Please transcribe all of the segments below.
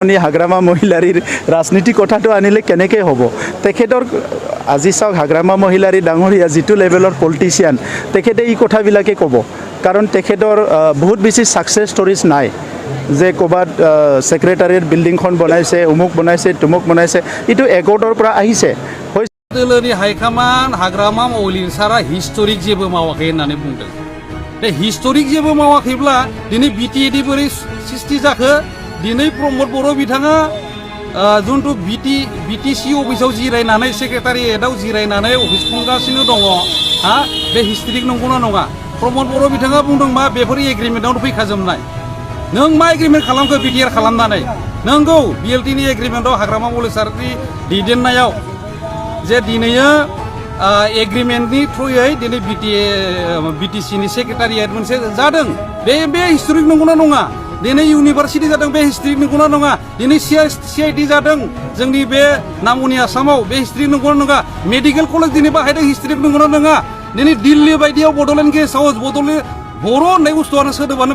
हाग्रामा महिलारीर राजनीति कथाটো आनिले केनेके हबो तेखेतर আজি চাওক हाग्रामा महिलारी डांगरिया जितु लेभेलर पलिटिशियन तेखेते ई कथाबिलाके कब कारण तेखेतर बहुत बेसी सक्सेस स्टोरीज नाय जे कबात सेक्रेटारिएट बिल्डिंगखन बनाइसे उमुक बनाइसे तुमुक बनाइसे इटु एकटर পৰা আহিছে दोलोनि हाइकमान हाग्रामा महिलारी सारा हिस्टोरिक जेबो मावाखै होननानै बुंदों बे हिस्टोरिक जेबो मावाखैब्ला दिनै बिटिएडि बोरै सृष्टि जाखो दिनै प्रमद बर' बिथाङा जुनथु बिटिसि अफिसाव जिरायनानै सेक्रेटारिएटआव जिरायनानै अफिस खुंगासिनो दङ हा बे हिस्टोरिक नंगौना नङा प्रमद बर' बिथाङा बुंदों मा बेफोर एग्रिमेन्टआवनो फैखाजोबनाय नों मा एग्रिमेन्ट खालामखो बिटिआर खालामनानै नंगौ बिएलटिनि एग्रिमेन्टआव हाग्रामा महिलारी दैदेननायाव जे दिनैयो एग्रिमेन्टनि थ्रुयै दिनै बिटिसिनि सेक्रेटारिएट मोनसे जादों बे हिस्टोरिक नंगौना नङा दिनै इउनिभार्सिटि जादों बे हिस्ट्रिक नंगौना नङा दिनै सिआइटि जादों जोंनि बे नामुनि आसामाव बे हिस्ट्रिक नंगौना नङा मेडिकेल कलेज दिनै बाहायदों हिस्ट्रिक नंगौना नङा दिनै दिल्ली बायदियाव बड'लेण्ड गेस्ट हाउस बड'लेण्ड बर' होननाय बुस्थुआनो सोदोबानो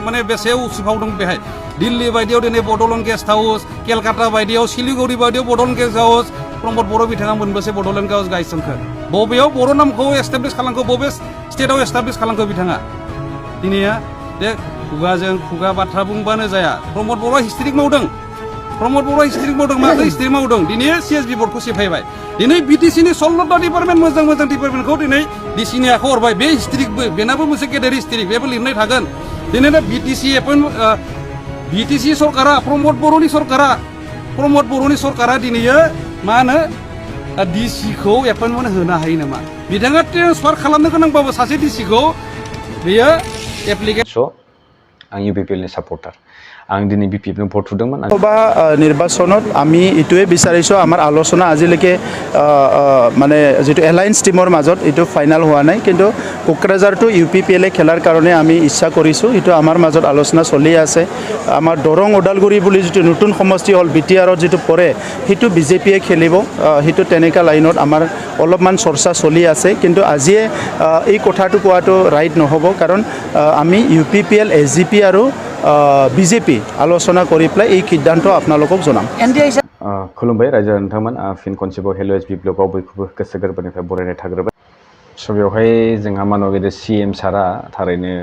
माने बेसे उसिफावदों बेहाय दिल्ली बायदियाव दिनै बड'लेण्ड गेस्ट हाउस केलकाता बायदियाव सिलिगुरि बायदियाव बड'लेण्ड गेस्ट हाउस प्रमद बर' बिथाङा मोनबेसे बड'लेण्ड गेस्ट गायसनखो बबेयाव बर' नामखौ एस्टाब्लिश खालामखो बबे स्टेटआव एस्टाब्लिश खालामखो बिथाङा दिनैया दे खुगाजों खुगा बाथ्रा बुंबानो जाया प्रमद बर' हिस्ट्रिक मावदों प्रमद बर' हिस्ट्रिक मावदों मा हिस्ट्रिक मावदों दिनै सिएसबि बर्डखौ सेफायबाय दिनै बिटिसिनि 16टा डिपार्टमेन्ट मोजां डिपार्टमेन्टखौ दिनै डिसिनि आखायाव हरबाय बे हिस्ट्रिकबो बेनाबो मोनसे गेदेर हिस्ट्रिक बेबो लिरनाय थागोन दिनै बिटिसि सरकारा प्रमद बर'नि सरकारा दिनैयो मा होनो डिसिखौ एपइन्टमेन्ट होनो हायो नामा बिथाङा ट्रेन्सफार खालामनो गोनांबाबो सासे डिसिखौ बेयो एप्लिकेसन आं इउपिपिएलनि सापर्टार आं दिनै बिपिएफनो भट होदोंमोन निर्वाचनत आमी इटुवे बिचारिছো आमार आलोचना आजिलेके माने जितु एलायन्स टीमर মাজত इटु फाइनल हुआ नाय किन्तु कोक्राझार टू इउपिपिएल खेलार कारणे आमी इच्छा करिছো इटु आमार মাজত आलोचना चलि আছে आमार दरং ओदालगुरि बुली जितु नतुन समष्टि हल बिटिआरत जितु परे हितु बिजेपिए खेलिब हितु तेनेका लाइनत आमार अलपमान चर्चा चलि আছে किन्तु आजिए এই কথাটো কোৱাটো राइट নহব कारण आमी इउपिपिएल एसजिपि आरो बिजेपि आलोचना करि प्लाय এই सिद्धांत आपनालोকক जनाम खुलुमबाय रायजो नोंथांमोन फिन खनसेबाव हेल'एसबि ब्लगाव बयखौबो गोसो गोरबोनिफ्राय बरायनाय थाग्रोबाय स' बेवहाय जोंहा मानगेदेर सिएम सारा थारैनो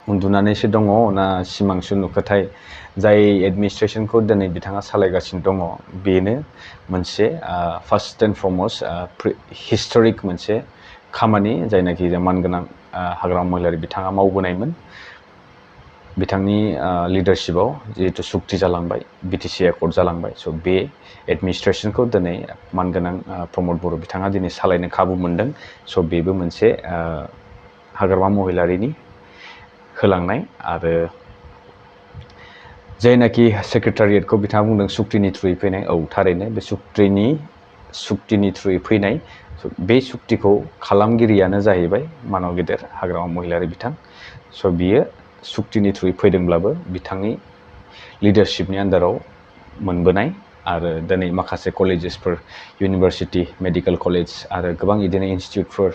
उन्दुनानैसो दङ ना सिमांसो नुखोथाय जाय एडमिनिस्ट्रेसनखौ दिनै बिथाङा सालायगासिनो दङ बेनो मोनसे फार्स्ट एन्ड फरमस्ट हिस्टरिक मोनसे खामानि जायनाखि मानगोनां हाग्रामा महिलारी बिथाङा मावबोनायमोन बिथांनि लिडारशिपआव जिहेतु सुक्ति जालांबाय बिटिसि एकर्ड जालांबाय स' बे एडमिनिस्ट्रेसनखौ दिनै मानगोनां प्रमद बर' बिथाङा दिनै सालायनो खाबु मोनदों स' बेबो मोनसे हाग्रामा महिलारीनि होलांनाय आरो जायनाखि सेक्रेटारिएटखौ बिथाङा बुंदों सुक्तिनि थ्रुयै फैनाय औ थारैनो बे सुक्तिनि थ्रुयै फैनाय बे सुक्तिखौ खालामगिरियानो जाहैबाय मानगेदेर हाग्रामा महिलारी बिथां स' बियो सुक्तिनि थ्रुयै फैदोंब्लाबो बिथांनि लिडारशिपनि आन्दाराव मोनबोनाय आरो दिनै माखासे कलेजेसफोर इउनिभार्सिटि मेडिकेल कलेज आरो गोबां बिदिनो इनस्टिटिउटफोर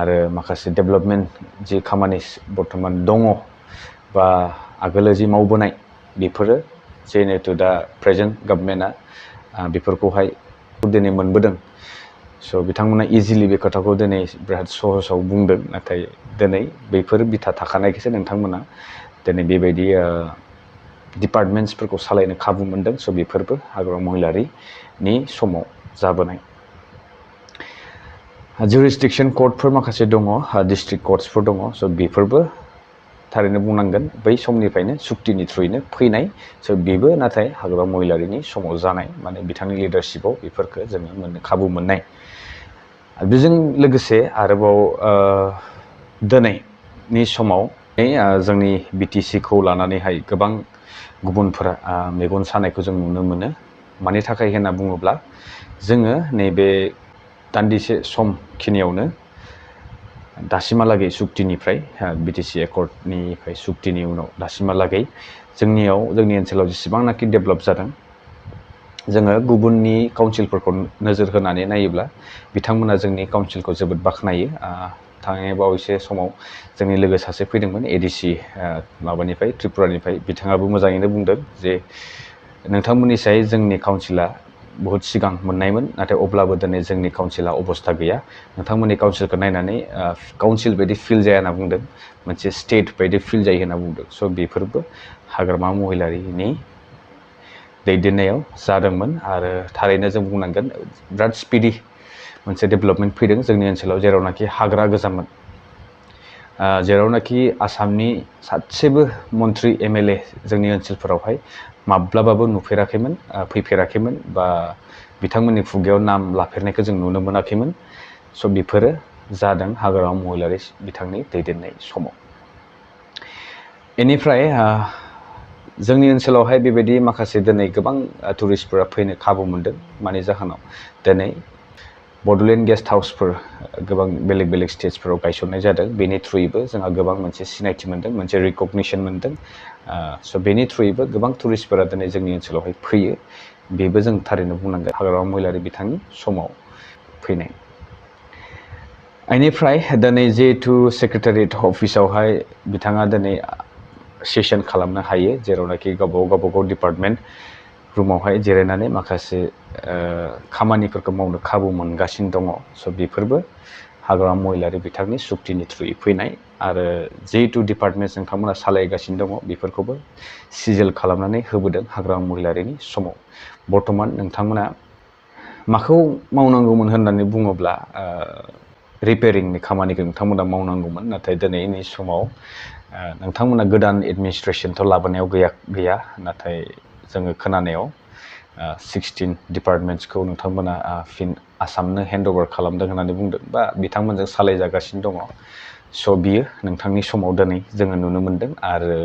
आरो माखासे डेभेलपमेन्ट जि खामानि बर्थमान दङ बा आगोलो जि मावबोनाय बेफोरो जिहेतु दा प्रेजेन्ट गभर्नमेन्टआ बेफोरखौहाय दिनै मोनबोदों स' बिथांमोना इजिलि बे खोथाखौ दिनै बिराद सहसाव बुंदों नाथाय दिनै बैफोर बिथा थाखानायखायसो नोंथांमोना दिनै बेबायदि डिपार्टमेन्ट्सफोरखौ सालायनो खाबु मोनदों स' बेफोरबो हाग्रामा महिलारीनि समाव जाबोनाय जुरिसडिक्सन कर्टफोर माखासे दङ डिस्ट्रिक्ट कर्टसफोर दङ स' बेफोरबो थारैनो बुंनांगोन बै समनिफ्रायनो सुक्तिनि थ्रुयैनो फैनाय स' बेबो नाथाय हाग्रामा महिलारीनि समाव जानाय माने बिथांनि लिडारशिपआव बेफोरखौ जोङो मोननो खाबु मोननाय बेजों लोगोसे आरोबाव दिनैनि समाव जोंनि बिटिसिखौ लानानैहाय गोबां गुबुनफोरा मेगन सानायखौ जों नुनो मोनो मानि थाखाय होनना बुङोब्ला जोङो नैबे दान्दिसे समखिनियावनो दासिमहालागै सुक्तिनिफ्राय बिटिसि एकर्डनिफ्राय सुक्तिनि उनाव दासिमहालागै जोंनि ओनसोलाव जेसेबांनाखि डेभेलप जादों जोङो गुबुननि काउन्सिलफोरखौ नोजोर होनानै नायोब्ला बिथांमोना जोंनि काउन्सिलखौ जोबोद बाख्नायो थांनाय बावैसो समाव जोंनि लोगो सासे फैदोंमोन एडिसि माबानिफ्राय त्रिपुरानिफ्राय बिथाङाबो मोजाङैनो बुंदों जे नोंथांमोननि साय जोंनि काउन्सिला बहुत सिगां मोननायमोन नाथाय अब्लाबो दिनै जोंनि काउन्सिला अबस्था गैया नोंथांमोननि काउन्सिलखौ नायनानै काउन्सिल बायदि फिल जाया होनना बुंदों मोनसे स्टेट बायदि फिल जायो होनना बुंदों स' बेफोरबो हाग्रामा महिलारिनि दैदेननायाव जादोंमोन आरो थारैनो जों बुंनांगोन बिराद स्पिडि मोनसे डेभेलपमेन्ट फैदों जोंनि ओनसोलाव जेरावनाखि हाग्रा गोजामोन जेरावनाखि आसामनि सासेबो मन्त्रि एमएलए जोंनि ओनसोलफोरावहाय माब्लाबाबो नुफेराखैमोन फैफेराखैमोन बा बिथांमोननि खुगायाव नाम लाफेरनायखौ जों नुनो मोनाखैमोन स' बेफोरो जादों हाग्रामा महिलारि बिथांनि दैदेननाय समाव बेनिफ्राय जोंनि ओनसोलावहाय बेबायदि माखासे दिनै गोबां टुरिस्टफोरा फैनो खाबु मोनदों मानि जाहोनाव दिनै बड'लेण्ड गेस्ट हाउसफोर गोबां बेलेग बेलेग स्टेट्सफोराव गायसननाय जादों बेनि थ्रुयैबो जोंहा गोबां मोनसे सिनायथि मोनदों मोनसे रिकगनिसन मोनदों स' बेनि थ्रुयैबो गोबां टुरिस्टफोरा दिनै जोंनि ओनसोलावहाय फैयो बेबो जों थारैनो बुंनांगोन हाग्रामा महिलारि बिथांनि समाव फैनाय बेनिफ्राय दिनै जिहेथु सेक्रेटारियेट अफिसावहाय बिथाङा दिनै सेसन खालामनो हायो जेरावनाखि गावबागाव डिपार्टमेन्ट रुमावहाय जिरायनानै माखासे खामानिफोरखौ मावनो खाबु मोनगासिनो दङ स' बेफोरबो हाग्रामा महिलारि बिथांनि सुक्तिनि थ्रुयै फैनाय आरो जिहेतु डिपार्टमेन्ट नोंथांमोना सालायगासिनो दङ बेफोरखौबो सिजिल खालामनानै होबोदों हाग्रामा महिलारिनि समाव बर्थमान नोंथांमोना माखौ मावनांगौमोन होननानै बुङोब्ला रिपेयारिंनि खामानिखौ नोंथांमोना मावनांगौमोन नाथाय दिनैनि समाव नोंथांमोना गोदान एडमिनिस्ट्रेसनथ' लाबोनायाव गैया नाथाय जोङो खोनानायाव 16 डिपार्टमेन्ट्सखौ नोंथांमोना फिन आसामनो हेन्डअभार खालामदों होननानै बुंदों बा बिथांमोनजों सालायजागासिनो दङ स' बियो नोंथांनि समाव दिनै जोङो नुनो मोनदों आरो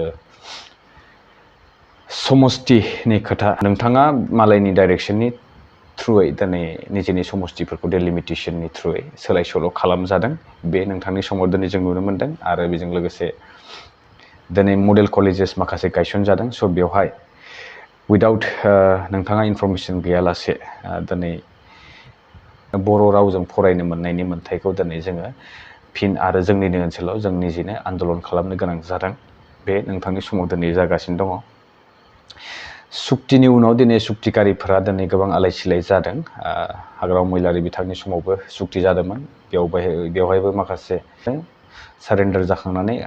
समस्तिनि खोथा नोंथाङा मालायनि डाइरेक्सननि थ्रुयै दिनै निजेनि समस्तिफोरखौ डेलिमिटेसननि थ्रुयै सोलाय सोल' खालामजादों बे नोंथांनि समाव दिनै जों नुनो मोनदों आरो बेजों लोगोसे दिनै मडेल कलेजेस माखासे गायसनजादों स' बेवहाय उइदाउट नोंथाङा इनफरमेसन गैयालासे दिनै बर' रावजों फरायनो मोननायनि मोन्थायखौ दिनै जोङो फिन आरो जोंनिनो ओनसोलाव जों निजेनो आन्दलन खालामनो गोनां जादों बे नोंथांनि समाव दिनै जागासिनो दङ सुक्तिनि उनाव दिनै सुक्तिकारिफोरा दिनै गोबां आलाय सिलाय जादों हाग्रामा महिलारि बिथांनि समावबो सुक्ति जादोंमोन बेवहायबो माखासे सारेन्डार जाखांनानै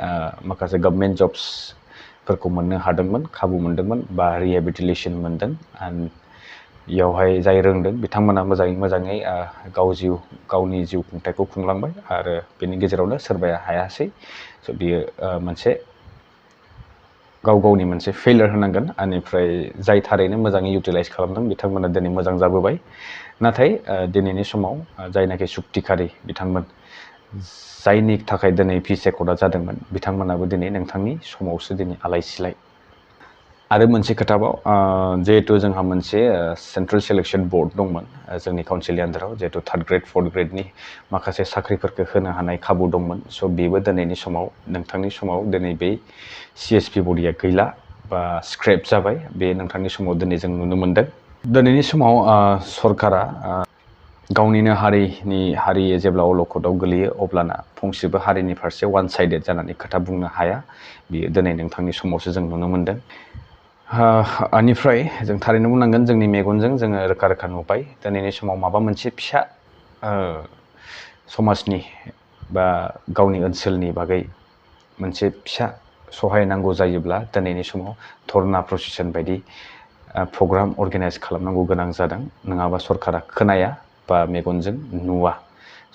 माखासे गभर्नमेन्ट जब्सफोरखौ मोननो हादोंमोन खाबु मोनदोंमोन बा रिहेबिलिटेसन मोनदों बेयावहाय जाय रोंदों बिथांमोना मोजाङै गावनि जिउ खुंथायखौ खुंलांबाय आरो बेनि गेजेरावनो सोरबाया हायासै स' बियो मोनसे गावनि मोनसे फेलियर होनांगोन बेनिफ्राय जाय थारैनो मोजाङै इउटिलाइज खालामदों बिथांमोना दिनै मोजां जाबोबाय नाथाय दिनैनि समाव जायनाखि सुक्तिकारि बिथांमोन जायनि थाखाय दिनै पि सायख'ना जादोंमोन बिथांमोनाबो दिनै नोंथांनि समावसो दिनै आलाय सिलाय आरो मोनसे खोथाबाव जिहेतु जोंहा मोनसे सेन्ट्रेल सिलेक्सन बर्ड दंमोन जोंनि काउन्सिलनि आन्दाराव जिहेतु 3rd ग्रेड 4th ग्रेडनि माखासे साख्रिफोरखौ होनो हानाय खाबु दंमोन स' बेबो दिनैनि समाव नोंथांनि समाव दिनै बे CSP बडिया गैला बा स्क्रेप जाबाय बे नोंथांनि समाव दिनै जों नुनो मोनदों दिनैनि समाव सरकारा गावनिनो हारि जेब्ला अलखदाव गोलैयो अब्लाना फंसेबो हारिनि फारसे वान साइडेड जानानै खोथा बुंनो हाया बियो दिनै नोंथांनि समावसो जों नुनो मोनदों बेनिफ्राय जों थारैनो बुंनांगोन जोंनि मेगनजों जोङो रोखा रोखा नुबाय दिनैनि समाव माबा मोनसे फिसा समाजनि बा गावनि ओनसोलनि बागै मोनसे फिसा सहाय नांगौ जायोब्ला दिनैनि समाव धरना प्रसेसन बायदि प्रग्राम अर्गेनाइज खालामनांगौ गोनां जादों नङाबा सरकारा खोनाया बा मेगनजों नुवा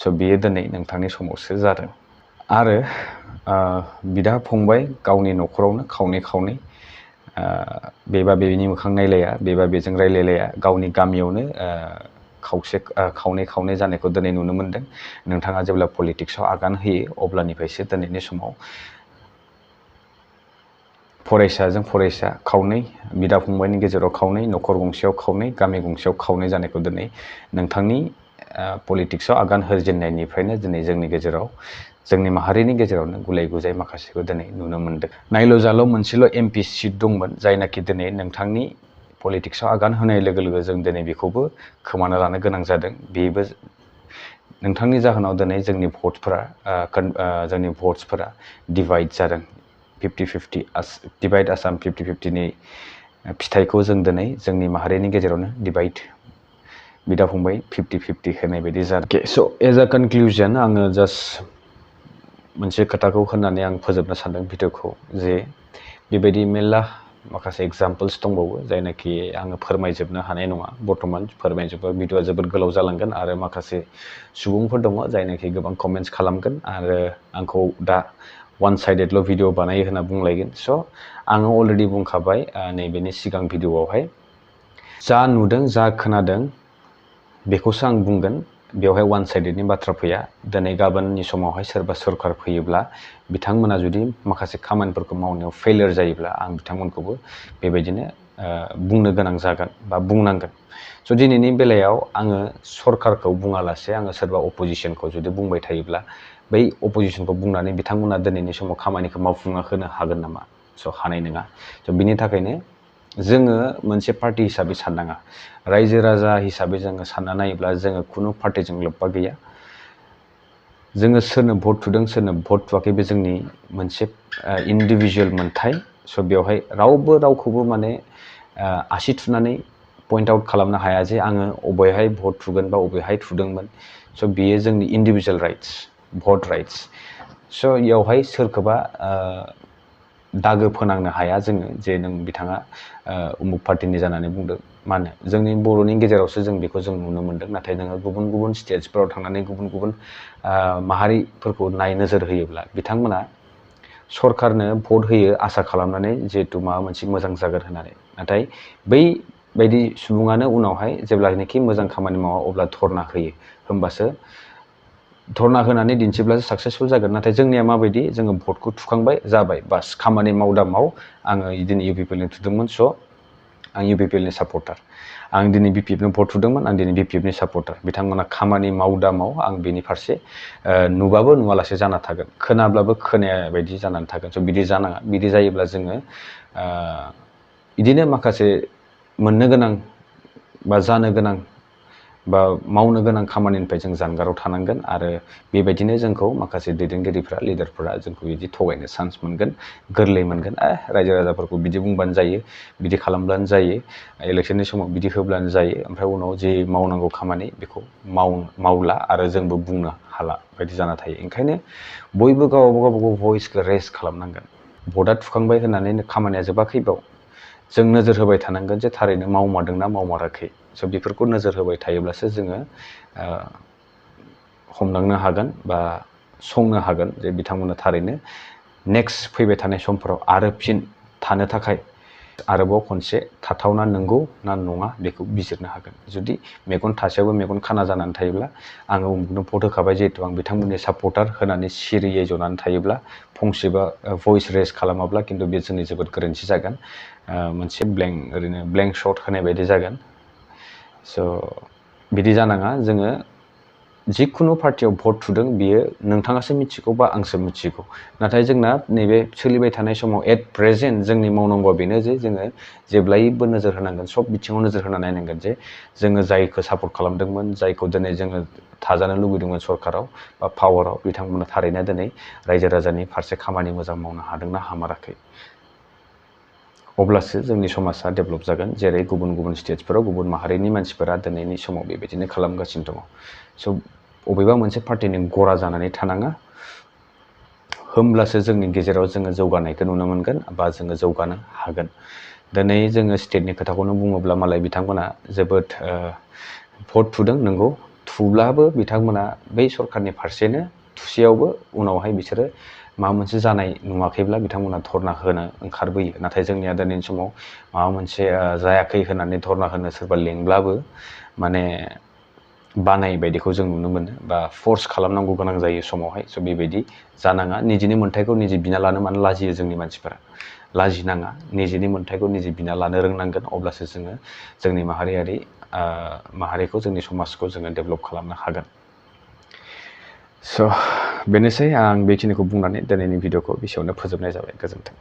स' बियो दिनै नोंथांनि समावसो जादों आरो बिदा फंबाय गावनि न'खरावनो खावनै बेबा बेनि मोखां नायलाया बेबा बेजों रायलायलाया गावनि गामियावनो खावनै जानायखौ दिनै नुनो मोनदों नोंथाङा जेब्ला पलिटिक्सआव आगान होयो अब्लानिफ्रायसो दिनैनि समाव फरायसाजों फरायसा खावनै बिदा फंबायनि गेजेराव खावनै न'खर गंसेयाव खावनै गामि गंसेयाव खावनै जानायखौ दिनै नोंथांनि पलिटिक्सआव आगान होजेननायनिफ्रायनो दिनै जोंनि गेजेराव जोंनि माहारिनि गेजेरावनो गुलाय गुजाय माखासेखौ दिनै नुनो मोनदों नायल' जाल' मोनसेल' MP सिट दंमोन जायनाखि दिनै नोंथांनि पलिटिक्सआव आगान होनाय लोगो लोगो जों दिनै बेखौबो खोमाना लानो गोनां जादों बेबो नोंथांनि जाहोनाव दिनै जोंनि भट्सफोरा डिभाइड जादों 50-50 डिभाइड आसाम 50-50नि फिथाइखौ जों दिनै जोंनि माहारिनि गेजेरावनो डिभाइड बिदा फंबाय 50-50 होनाय बायदि जादों। स' एज अ कनक्लुजन आङो जास्ट मोनसे खोथाखौ होननानै आं फोजोबनो सानदों भिडिअखौ जे बेबायदि मेरला माखासे एग्जाम्पल्स दंबावो जायनाखि आङो फोरमायजोबनो हानाय नङा बर्थमान फोरमायजोबबा भिडिअआ जोबोद गोलाव जालांगोन आरो माखासे सुबुंफोर दङ जायनाखि गोबां कमेन्ट्स खालामगोन आरो आंखौ दा वान साइडेडल' भिडिअ बानायो होनना बुंलायगोन। स' आङो अलरेडि बुंखाबाय नैबेनि सिगां भिडिअआवहाय जा नुदों जा खोनादों बेखौसो आं बुंगोन, बेवहाय वान साइडेडनि बाथ्रा फैया। दिनै गाबोननि समावहाय सोरबा सरखार फैयोब्ला बिथांमोना जुदि माखासे खामानिफोरखौ मावनायाव फेलियर जायोब्ला आं बिथांमोनखौबो बेबायदिनो बुंनो गोनां जागोन बा बुंनांगोन। स' दिनैनि बेलायाव आङो सरखारखौ बुङालासे आङो सोरबा अपोजिसनखौ जुदि बुंबाय थायोब्ला बै अपोजिसनखौ बुंनानै बिथांमोना दिनैनि समाव खामानिखौ मावफुंना होनो हागोन नामा? स' हानाय नङा। स' बिनि थाखायनो जोङो मोनसे पार्टि हिसाबै साननाङा, रायजो राजा हिसाबै जोङो सानना नायोब्ला जोङो खुनु पार्टिजों लोब्बा गैया। जोङो सोरनो भट थुदों सोरनो भट थुवाखै बे जोंनि मोनसे इन्डिभिजुवेल मोन्थाय। स' बेवहाय रावबो रावखौबो माने आसि थुनानै पइन्ट आउट खालामनो हाया जे आङो अबेहाय भट थुगोन बा अबेहाय थुदोंमोन। स' बेयो जोंनि इन्डिभिजुवेल राइट्स, भट राइट्स। स' बेयावहाय सोरखौबा दागो फोनांनो हाया जोङो जे नों बिथाङा उमुक पार्टिनि जानानै बुंदों। मानो जोंनि बर'नि गेजेरावसो जों बेखौ जों नुनो मोन्दों, नाथाय नोङो गुबुन गुबुन स्टेट्सफोराव थांनानै गुबुन गुबुन माहारिफोरखौ नोजोर होयोब्ला बिथांमोना सरखारनो भट होयो आसा खालामनानै जिहेतु माबा मोनसे मोजां जागोन होननानै, नाथाय बैबायदि सुबुङानो उनावहाय जेब्लानोखि मोजां खामानि मावा अब्ला धरना होयो, होमबासो धरना होनानै दिन्थिब्लासो साक्सेसफुल जागोन। नाथाय जोंनिया माबायदि, जोङो भटखौ थुखांबाय जाबाय बास खामानि माव दा माव, आङो बिदिनो इउपिपिएलनि थुदोंमोन स' आं इउपिपिएलनि सापर्टार, आं दिनै बिपिएफनो भट थुदोंमोन आं दिनै बिपिएफनि सापर्टार। बिथांमोना खामानि माव दा माव आं बेनि फारसे नुबाबो नुवालासे जाना थागोन, खोनाब्लाबो खोनाया बायदि जानानै थागोन। स' बिदि जानाङा। बिदि जायोब्ला जोङो बिदिनो माखासे मोननो गोनां बा जानो गोनां बा मावनो गोनां खामानिनिफ्राय जों जानगाराव थानांगोन आरो बेबायदिनो जोंखौ माखासे दैदेनगिरिफ्रा लिडारफोरा जोंखौ बिदि थगायनो चान्स मोनगोन, गोरलै मोनगोन। रायजो राजाफोरखौ बिदि बुंबानो जायो, बिदि खालामब्लानो जायो, इलेक्सननि समाव बिदि होब्लानो जायो, ओमफ्राय उनाव जे मावनांगौ खामानि बेखौ मावला आरो जोंबो बुंनो हाला बायदि जाना थायो। ओंखायनो बयबो गावबा गाव भइसखौ रेज खालामनांगोन। भटआ थुखांबाय होननानै खामानिया जोबाखै बाव जों नोजोर होबाय थानांगोन जे थारैनो मावमारदोंना मावमाराखै। स' बेफोरखौ नोजोर होबाय थायोब्लासो जोङो हमदांनो हागोन बा संनो हागोन जे बिथांमोना थारैनो नेक्स्ट फैबाय थानाय समफोराव आरो फिन थानो थाखाय आरोबाव खनसे थाथावना नंगौ ना नङा बेखौ बिजिरनो हागोन। जुदि मेगन थासेयावबो मेगन खाना जानानै थायोब्ला आङो उमुकनो भट होखाबाय जिहेतु आं बिथांमोननि सापर्टार होनानै सिरियै जनानै थायोब्ला फंसेबा भइस रेज खालामाब्ला खिन्थु बे जोंनि जोबोद गोरोन्थि जागोन, मोनसे ओरैनो ब्लेंक शट होनाय बायदि जागोन। स' बिदि जानाङा। जोङो जिखुनु पार्टियाव भट थुदों बियो नोंथाङासो मिथिगौ बा आंसो मिथिगौ, नाथाय जोंना नैबे सोलिबाय थानाय समाव एट प्रेजेन्ट जोंनि मावनांगौआ बेनो जे जोङो जेब्लायबो नोजोर होनांगोन, सब बिथिङाव नोजोर होना नायनांगोन जे जोङो जायखौ सापर्ट खालामदोंमोन, जायखौ दिनै जोङो थाजानो लुबैदोंमोन सरकाराव बा पावाराव, बिथांमोना थारैनो दिनै रायजो राजानि फारसे खामानि मोजां मावनो हादोंना हामाराखै। अब्लासो जोंनि समाजा डेभेलप जागोन। जेरै गुबुन गुबुन स्टेट्सफोराव गुबुन माहारिनि मानसिफोरा दिनैनि समाव बेबायदिनो खालामगासिनो दङ। स' बबेबा मोनसे पार्टिनि गरा जानानै थानाङा, होमब्लासो जोंनि गेजेराव जोङो जौगानायखौ नुनो मोनगोन बा जोङो जौगानो हागोन। दिनै जोङो स्टेटनि खोथाखौनो बुङोब्ला मालाय बिथांमोना जोबोद भट थुदों नंगौ, थुब्लाबो बिथांमोना बै सरखारनि फारसेनो थुसेयावबो उनावहाय बिसोरो माबा मोनसे जानाय नुवाखैब्ला बिथांमोना धरना होनो ओंखारबोयो। नाथाय जोंनिया दिनैनि समाव माबा मोनसे जायाखै होननानै धरना होनो सोरबा लेंब्लाबो माने बानाय बायदिखौ जों नुनो मोनो बा फर्स खालामनांगौ गोनां जायो समावहाय। स' बेबायदि जानाङा। निजेनि मोन्थायखौ निजे बिना लानो मानो लाजियो जोंनि मानसिफोरा, लाजिनाङा। निजेनि मोन्थायखौ निजे बिना लानो रोंनांगोन, अब्लासो जोङो जोंनि माहारिखौ जोंनि समाजखौ जोङो डेभेलप खालामनो हागोन। स' बेनोसै, आं बेखिनिखौ बुंनानै दिनैनि भिडिअखौ बेसेयावनो फोजोबनाय जाबाय। गोजोन्थों।